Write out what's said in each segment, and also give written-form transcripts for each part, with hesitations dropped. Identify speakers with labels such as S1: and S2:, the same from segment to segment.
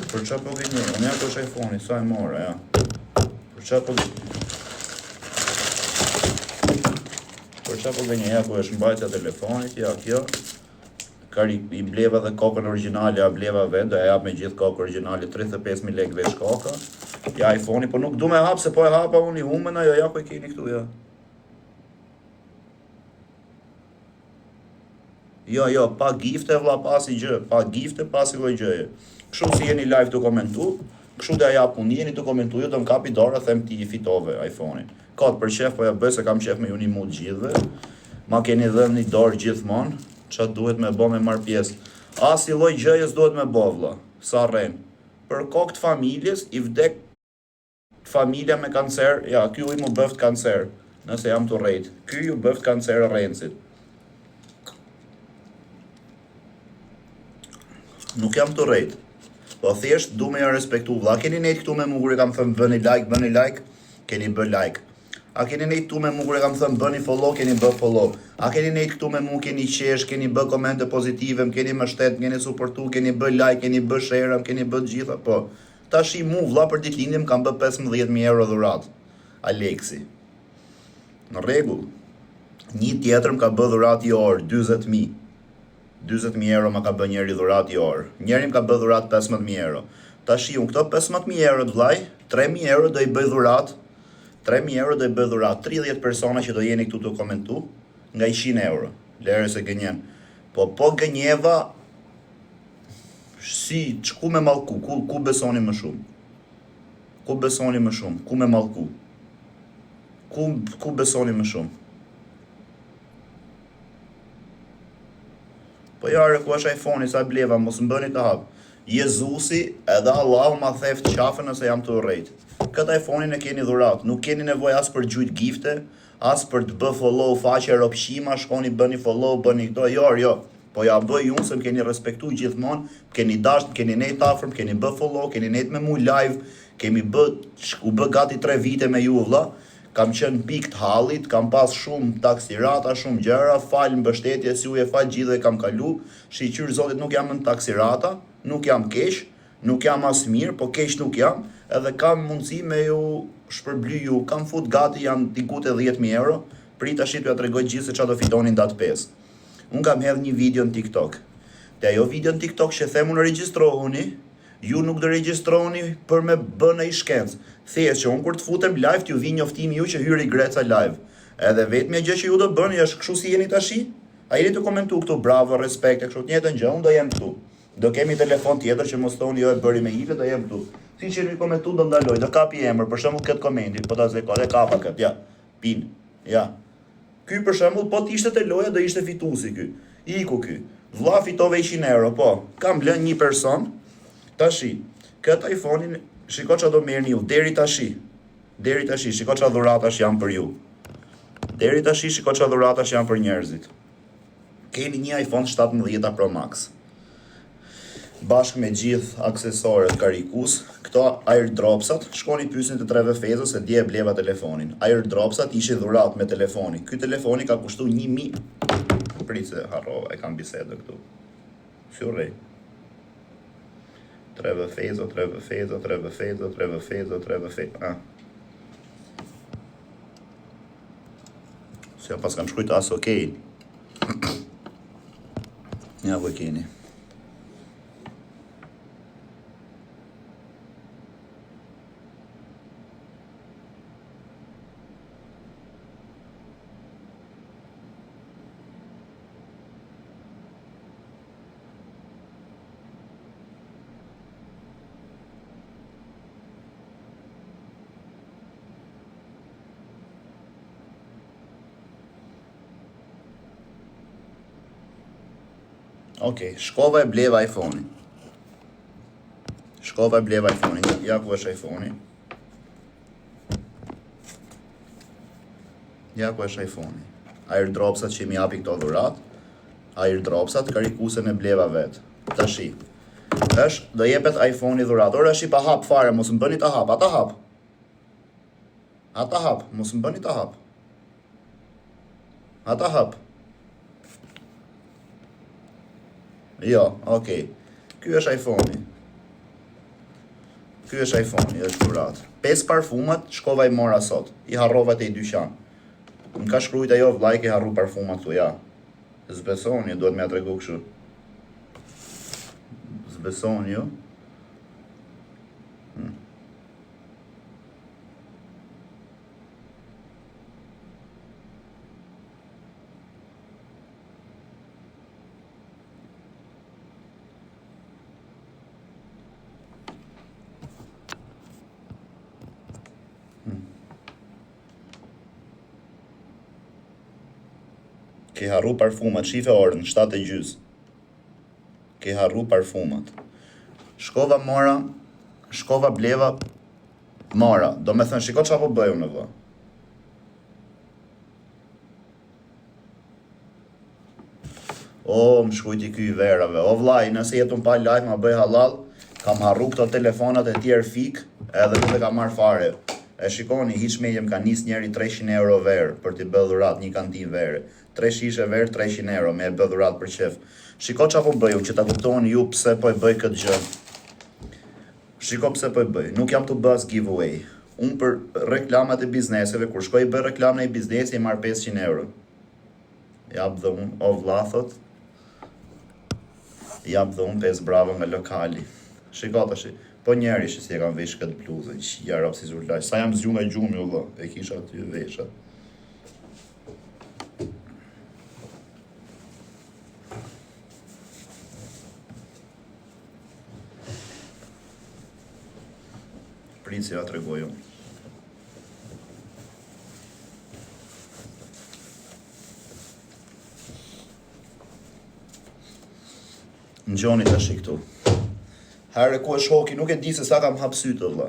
S1: Për qa po gënje? Unë ja ku është iPhone-i, sa e mora, ja. Për qa po gënje, ja ku është mbajtja telefonit, ja kjo. I bleva dhe kokën origjinale, ja bleva vetë, do e jap me gjithë kokë origjinale 35.000 lekë veç koka. Ja iPhone-i, po nuk du me hap, se po e hapa unë i humën, ajo ja ku e keni këtu, ja. Jo, pa gifte vlla, pasi gjë, pa gifte, pasi lloj gjëje. Kështu si jeni live të komentu, kështu dhe ja pun jeni të komentu, jo të më kapi dora, them ti i fitove iPhone-in. Ka të për qef, po ja bëj se kam qef me ju një mut gjithve. Ma keni dhënë një dorë gjithmonë, qa duhet me bo me marr pjesë. Asi lloj gjëjes duhet me bo vlla, sa rren. Për kokë të familjes, i vdek familja me kancer, ja, ky u i mu bëft kancer, nëse jam të rrejt. Ky ju bëft kancer rrencit. Nuk jam të rrejt. Po thjesht du me ja respektu vlla. Keni nejt këtu me mu kur e kam thënë bëni like, keni bë like. A keni nejt këtu me mu kur e kam thënë bëni follow, keni bë follow. A keni nejt këtu me mu, keni qesh, keni bë komente pozitive, keni mbështet, keni suportu, keni bë like, keni bë share, keni bë gjitha, po. Tashi mu vlla për ditëlindjen kam bë 15.000 euro dhuratë. Aleksi. Në rregull. Një tjetër më ka bë dhuratë i orë 40.000. 20.000 euro ma ka bë njeri dhurat i orë. Njeri më ka bë dhurat 15.000 euro. Tashi unë këto 15.000 euro të vlaj, 3.000 euro do i bëj dhurat, 3.000 euro do i bëj dhurat 30 persona që do jeni këtu të komentu, nga 100 euro. Lere se gënjen. Po gënjeva, si, ku me malku, ku besoni më shumë? Ku besoni më shumë? Ku me malku? Ku besoni më shumë? Po jare, ku është iPhone-i, sa bleva, mos më bëni të hap. Jezusi edhe Allah ma theft qafën nëse jam të rrejt. Këtë iPhone-in e keni dhurat, nuk keni nevoj as për gjujt gifte, as për të bë follow faqe ropshima, shkoni bëni follow, bëni këto, jo. Po ja bëj unë se më keni respektu gjithmonë, keni dasht, keni nejt afër, keni bë follow, keni nejt me mu live, u bë gati 3 vite me ju vlla. Kam qenë pikë të hallit, kam pas shumë taksirata, shumë gjëra, falë mbështetje si uje, falë gjithë e kam kalu, shiqyr zotit nuk jam në taksirata, nuk jam keq, nuk jam as mirë, po keq nuk jam, edhe kam mundësi me ju shpërbly ju, kam fut gati janë diku te 10.000 euro, prit tash t'ja tregoj gjithë se çfarë do fitonin datë 5. Unë kam hedh një video në TikTok. Te ajo video në TikTok që them unë regjistrohuni, ju nuk do regjistrohuni për me bën ai shkencë. Thjesht që unë kur të futem live t'ju vi njoftimi ju që hyri Greca live. Edhe vetmja gjë që ju do bëni është kështu si jeni tashi. A jeni të komentu këtu bravo, respekt, kështu të njëjtën gjë, unë do jem këtu. Do kemi telefon tjetër që mos thoni jo e bëri me hile, do jem këtu. Si që jeni komentu do ndaloj, do kapi emër, për shembull këtë komentin, po ta zeko, dhe kapa kët, ja. Pin. Ja. Ky për shembull po të ishte te loja do ishte fituesi ky. Iku ky. Vlla fitove 100 euro, po. Kam lënë një person. Tashi, këtë iPhone-in, shiko që do merrni ju, deri tashi, shiko që dhuratash janë për ju. Deri tashi, shiko që dhuratash janë për njerëzit. Keni një iPhone 17 Pro Max. Bashkë me gjithë aksesorët karikus, këto airdropsat, shkoni pyesni të Treve Fezës se dje e bleva telefonin. Airdropsat ishin dhurat me telefonin. Ky telefoni ka kushtu 1.000... Prit se harrova, e kam bisedë këtu. Si u rrej. Treve Fezo. Se ja pas kam shkujt as okej. Ja ku e keni. Okej, shkova e bleva iPhone-in. Ja ku është iPhone-i. Airdropsat që mi japi këto dhurat. Airdropsat karikusen e bleva vet. Tashi. Do jepet iPhone-i dhurat. Ora shi pa hap fare, mos më bëni ta hap. Ata hap, mos më bëni ta hap. Ata hap. Jo, okej. Ky është iPhone-i. Ky është iPhone-i, është dhuratë. 5 parfumat, shkova i mora sot. I harrova te i dyqan. Më ka shkrujt ajo vllai ke harru parfumat këtu, ja. Zbesoni, duhet me ja tregu kështu. Zbesoni ju. Ke harru parfumat, shife orën, 7:30. Ke harru parfumat. Shkova mora, shkova bleva, mora. Do me thënë, shiko qa po bëju në vë. O, më shkujti ky i verave. O vllai, nëse jetun pa live, ma bëj halal, kam harru këto telefonat e tjerë fik, edhe nuk e kam marrë fare. E shikoni, hiç meje më ka nis njeri 300 euro verë për t'i bë dhurat një kantin verë. 3 shishe verë, 300 euro me e bë dhurat për qef. Shiko qa po bëju, që ta kuptoni ju pse po e bëj këtë gjë. Shiko pse po e bëj. Nuk jam të bës giveaway. Unë për reklamat e bizneseve, kur shkoj i bë reklamën e biznesi, i marr 500 euro. Jap dhe unë, o vlla thot. Jap dhe unë 5 bravo nga lokali. Shiko tash. Po njeri që si e kam vesh këtë bluzë, që rap si zurlaj. Sa jam zgju nga gjumi u vë, e kisha aty vesha. Princi ja tregoj unë. Në gjoni tash këtu. Herë ku është hoki, nuk e di se sa kam hap sytë, vëlla.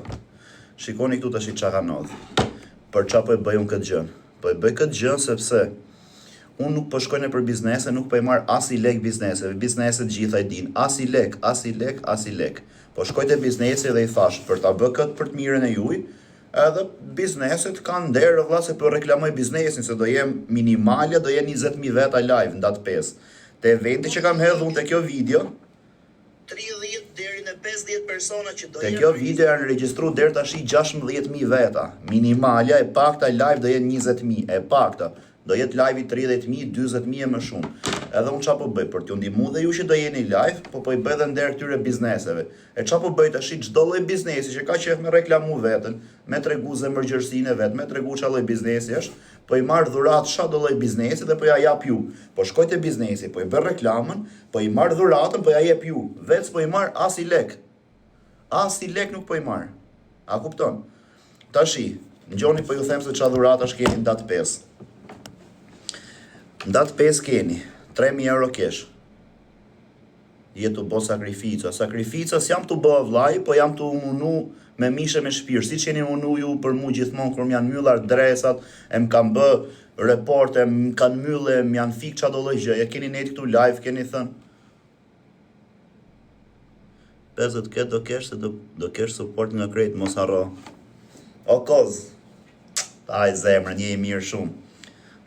S1: Shikoni këtu tash çka ka ndodhur. Për çfarë po e bëj unë këtë gjë? Po e bëj këtë gjë sepse unë nuk po shkoj nëpër biznese, nuk po i marr as i lek bizneseve. Bizneset gjitha i din, as i lek, as i lek, as i lek. Po shkoj te biznesi dhe i thash për ta bë këtë për të mirën e juaj, edhe bizneset kanë nder vëlla se po reklamoj biznesin se do jem minimale, do jenë 20.000 veta live ndat 5. Te eventi që kam hedhur unë te kjo video 30 deri në 50 persona që do jenë. Te kjo video janë regjistruar deri tash 16.000 veta. Minimalja e pakta live do jenë 20.000, e pakta. Do jetë live i 30.000, 40.000 e më shumë. Edhe unë qa po bëj për t'ju ndihmu dhe ju që do jeni live, po i bëj dhe nder këtyre bizneseve. E qa po bëj tash çdo lloj biznesi që ka qef me reklamu veten, me tregu zemërgjërsinë e vet, me tregu çfarë lloj biznesi është, po i marr dhurat çdo lloj biznesi dhe po ja jap ju. Po shkoj te biznesi, po i bën reklamën, po i marr dhuratën, po ja jep ju. Vetë po i marr as i lek. As i lek nuk po i marr. A kupton? Tashi, ngjoni po ju them se çfarë dhuratash keni në datë 5. Në datë 5 keni 3.000 euro kesh. Jetu bo sakrifica. Sakrifica s'jam të bë vllai, po jam të unu me mishe me shpirt. Si që jeni unu ju për mu gjithmonë kur më janë myllar dresat, e më kanë bë reporte, më kanë mylle, më janë fik çdo lloj gjë. Ja keni net këtu live, keni thënë 50k do kesh se do kesh support nga krejt, mos harro. O koz. Ai zemrën, je i mirë shumë.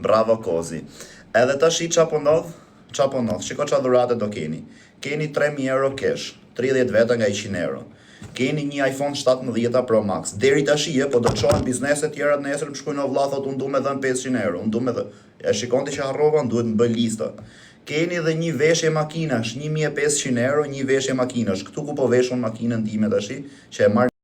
S1: Bravo kozi. Edhe tash qa po ndodh? Qa po ndodh? Shiko qa dhurate do keni. Keni 3.000 euro cash, 30 veta nga 100 euro. Keni një iPhone 17 Pro Max. Deri tash po do të çohen bizneset tjera nesër më shkojnë o vlla thot unë du me dhën 500 euro. Unë du me dhën. E shikonti që harrova, duhet më bëj lista. Keni dhe një veshje makinash, 1.500 euro, një veshje makinash. Këtu ku po veshun makinën time tash, që e marr